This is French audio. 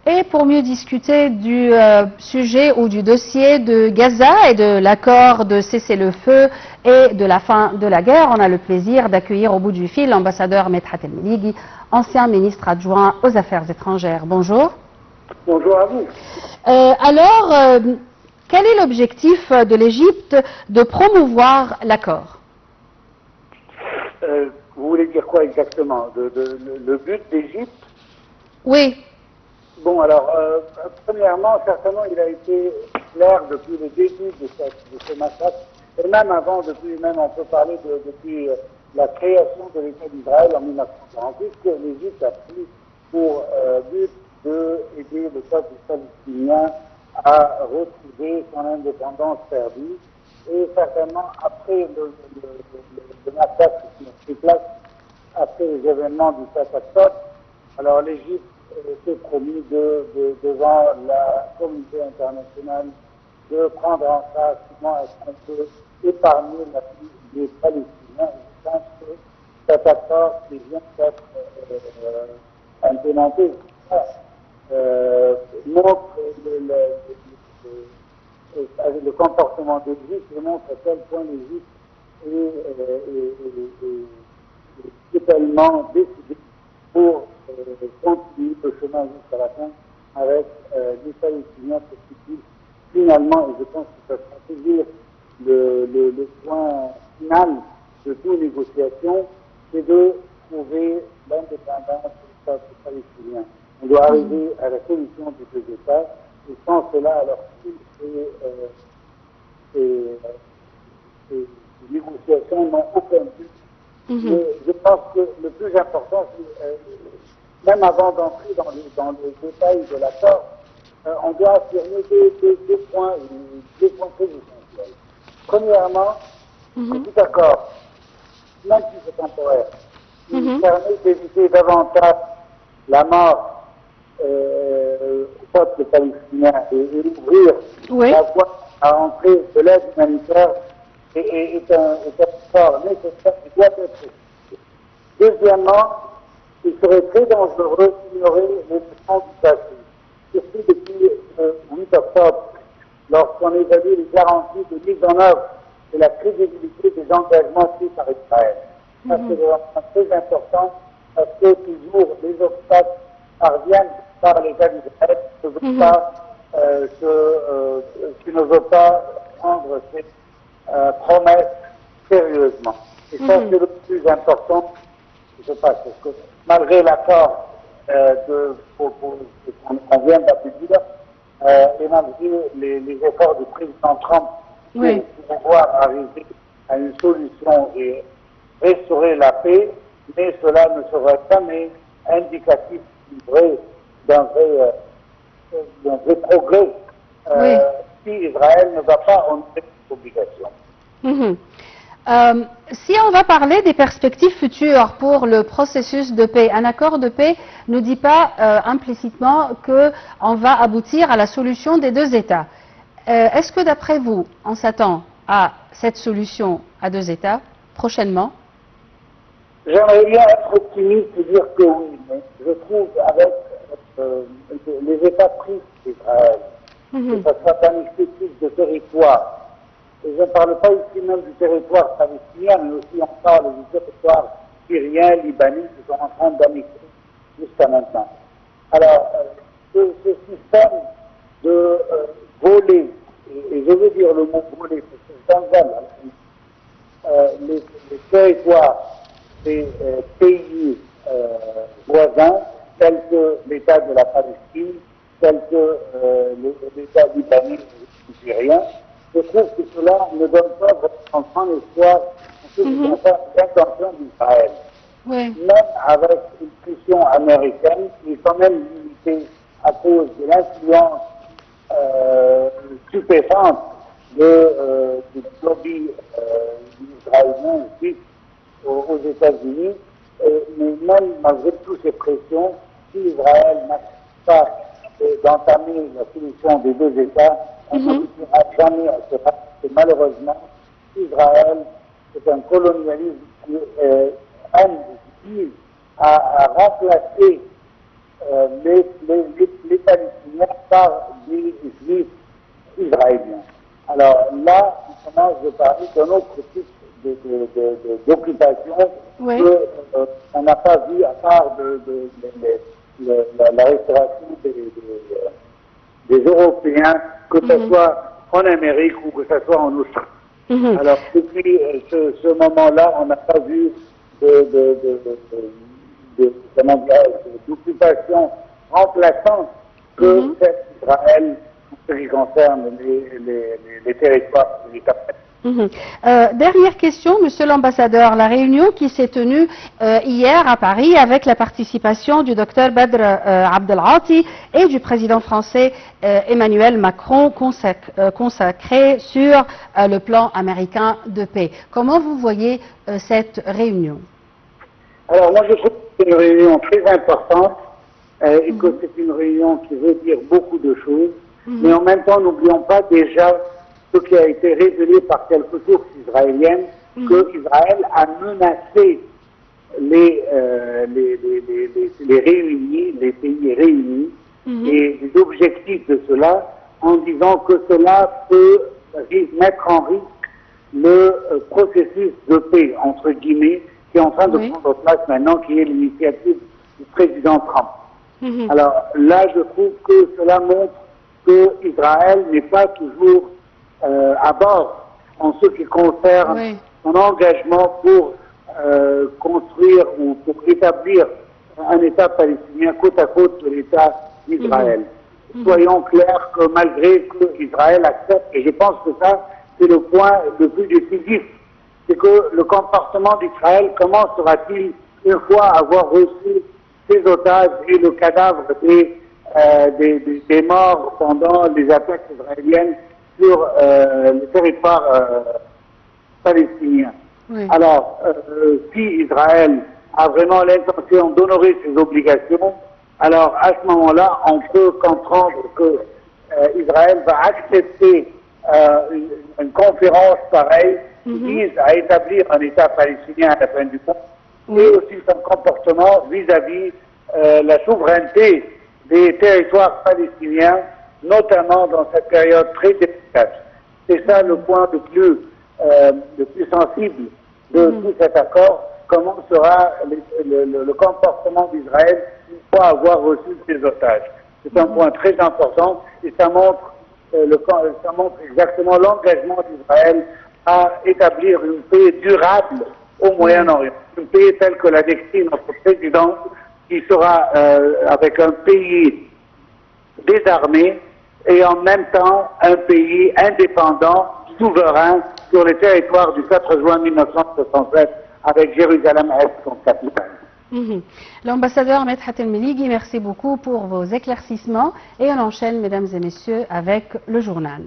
Et pour mieux discuter du sujet ou du dossier de Gaza et de l'accord de cessez-le-feu et de la fin de la guerre, on a le plaisir d'accueillir au bout du fil l'ambassadeur Medhat El-Mellighi, ancien ministre adjoint aux Affaires étrangères. Bonjour. Bonjour à vous. Quel est l'objectif de l'Égypte de promouvoir l'accord? Vous voulez dire quoi exactement? Le but d'Égypte? Oui. Bon, alors, premièrement, certainement, il a été clair depuis le début de ce massacre, et même avant, on peut parler depuis la création de l'État d'Israël en 1948, que l'Égypte a pris pour but d'aider le peuple palestinien à retrouver son indépendance perdue. Et certainement, après le massacre qui a pris place, après les événements du 7 octobre, alors l'Égypte s'est promis devant la communauté internationale de prendre en charge comment est-ce qu'on peut épargner la vie des Palestiniens. Je pense que cet accord qui vient d'être implémenté montre le comportement de l'Égypte et montre à quel point l'Égypte est totalement décidée pour continuer le chemin jusqu'à la fin avec les Palestiniens pour qu'ils puissent finalement, et je pense que ça sera toujours le point final de toute négociation, c'est de trouver l'indépendance du peuple palestinien. On doit arriver à la solution des deux États, et sans cela, alors ces négociations n'ont aucun but. Mais je pense que le plus important, même avant d'entrer dans les détails de l'accord, on doit affirmer deux points très essentiels. Premièrement, tout accord, même si c'est temporaire, il permet d'éviter davantage la mort au peuple palestinien et d'ouvrir la voie à entrer de l'aide humanitaire est un effort nécessaire qui doit être fait. Deuxièmement, il serait très dangereux d'ignorer les leçons du passé, surtout depuis le 8 octobre, lorsqu'on évalue les garanties de mise en œuvre de la crédibilité des engagements pris par Israël. Ça, c'est vraiment très important parce que toujours les obstacles parviennent par l'État d'Israël qui ne veut pas prendre ces promesses sérieusement. Et ça, c'est le plus important, je pense, parce que malgré l'accord qu'on vient d'aboutir, et malgré les efforts du président Trump pour pouvoir arriver à une solution et restaurer la paix, mais cela ne serait jamais indicatif d'un vrai progrès si Israël ne va pas honorer ses obligations. Si on va parler des perspectives futures pour le processus de paix, un accord de paix ne dit pas implicitement qu'on va aboutir à la solution des deux États. Est-ce que d'après vous, on s'attend à cette solution à deux États prochainement? J'aimerais bien être optimiste et dire que oui, mais je trouve avec les États pris d'Israël, que ça soit un excessif de territoire. Et je ne parle pas ici même du territoire palestinien, mais aussi on parle du territoire syrien, libanais, qui sont en train d'annexer jusqu'à maintenant. Alors, ce système de voler, et je veux dire le mot voler, parce que c'est les territoires des pays voisins, tels que l'État de la Palestine, tels que l'État libanais et syrien, je trouve que cela ne donne pas vraiment l'espoir en ce qui concerne l'intention d'Israël. Même avec une pression américaine qui est quand même limitée à cause de l'influence stupéfiante du lobby israélien aussi aux États-Unis, mais même malgré toutes ces pressions, si Israël n'accepte pas d'entamer la solution des deux États, on n'aboutira jamais à ce fait que malheureusement, Israël, c'est un colonialisme qui vise à remplacer les Palestiniens par des Juifs israéliens. Alors là, on commence de parler d'un autre type d'occupation Oui. qu'on n'a pas vu à part la restauration des Européens, que ce soit en Amérique ou que ce soit en Australie. Alors depuis ce moment-là, on n'a pas vu d'occupation remplaçante que celle d'Israël en ce qui concerne les territoires de l'État. Dernière question, Monsieur l'ambassadeur. La réunion qui s'est tenue hier à Paris avec la participation du Dr Badr Abdelati et du président français Emmanuel Macron consacrée sur le plan américain de paix. Comment vous voyez cette réunion? Alors moi je trouve que c'est une réunion très importante et que c'est une réunion qui veut dire beaucoup de choses, mais en même temps n'oublions pas déjà ce qui a été révélé par quelques sources israéliennes, que Israël a menacé les réunis, les pays réunis, et l'objectif de cela en disant que cela peut mettre en risque le processus de paix, entre guillemets, qui est en train de prendre place maintenant, qui est l'initiative du président Trump. Alors là, je trouve que cela montre que Israël n'est pas toujours à bord en ce qui concerne son engagement pour construire ou pour établir un État palestinien côte à côte de l'État d'Israël. Soyons clairs que malgré que Israël accepte, et je pense que ça c'est le point le plus décisif, c'est que le comportement d'Israël, comment sera-t-il une fois avoir reçu ses otages et le cadavre des morts pendant les attaques israéliennes sur le territoire palestinien. Alors, si Israël a vraiment l'intention d'honorer ses obligations, alors à ce moment-là, on peut comprendre que Israël va accepter une conférence pareille qui vise à établir un État palestinien à la fin du monde, et aussi son comportement vis-à-vis la souveraineté des territoires palestiniens, notamment dans cette période très délicate. C'est ça le point le plus sensible de tout cet accord. Comment sera le comportement d'Israël une fois avoir reçu ses otages? C'est un point très important et ça montre exactement l'engagement d'Israël à établir une paix durable au Moyen-Orient. Une paix telle que l'a décrit notre président, qui sera avec un pays désarmé et en même temps un pays indépendant, souverain, sur les territoires du 4 juin 1967, avec Jérusalem-Est comme capitale. L'ambassadeur Medhat El-Meligui, merci beaucoup pour vos éclaircissements et on enchaîne, mesdames et messieurs, avec le journal.